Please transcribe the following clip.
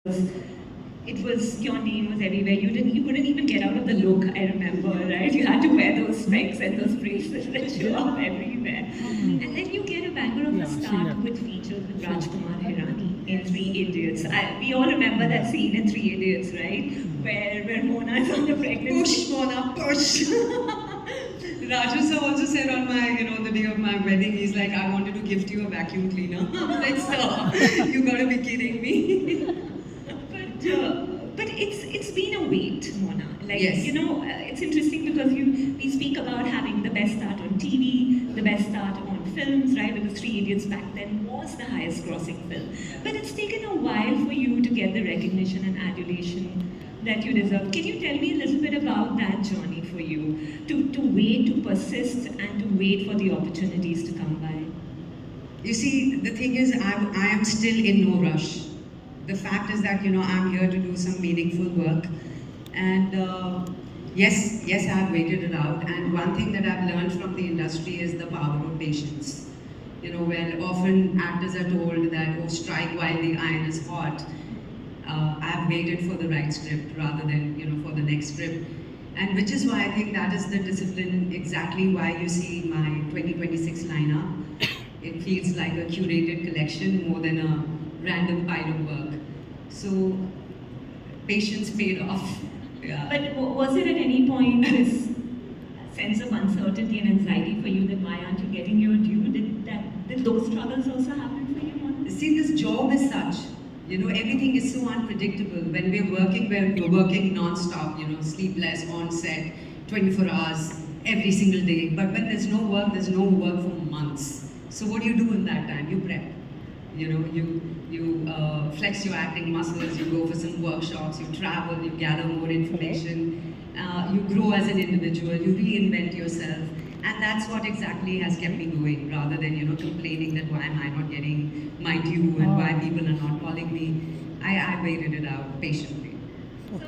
It was your name was everywhere. You couldn't even get out of the look. I remember, right? You had to wear those specs and those bracelets that show up everywhere. And then you get a banger of a start with features with Rajkumar Hirani in Three Idiots. We all remember that scene in Three Idiots, right? Where Mona is on the pregnancy. Push, Mona, push. Raju sir also said on my, the day of my wedding, he's like, I wanted to gift you a vacuum cleaner. I'm like, stop, you gotta be kidding me. But it's been a wait, Mona. Like, Yes. it's interesting because we speak about having the best start on TV, the best start on films, right? Because Three Idiots back then was the highest grossing film. But it's taken a while for you to get the recognition and adulation that you deserve. Can you tell me a little bit about that journey for you? To wait, to persist, and to wait for the opportunities to come by? You see, the thing is, I am still in no rush. The fact is that, I'm here to do some meaningful work. And yes, I've waited it out. And one thing that I've learned from the industry is the power of patience. Where often actors are told that, oh, strike while the iron is hot. I've waited for the right script rather than, for the next script. And which is why I think that is the discipline, exactly why you see my 2026 lineup. It feels like a curated collection more than a random pile of work. So, patience paid off. Yeah. But was it at any point this sense of uncertainty and anxiety for you that why aren't you getting your due? Did those struggles also happen for you, Mona? See, this job is such. Everything is so unpredictable. When we're working non-stop, sleepless, on set, 24 hours, every single day. But when there's no work for months. So what do you do in that time? You prep. You flex your acting muscles, you go for some workshops, you travel, you gather more information, you grow as an individual, you reinvent yourself. And that's what exactly has kept me going, rather than, complaining that why am I not getting my due and why people are not calling me. I waited it out patiently. So,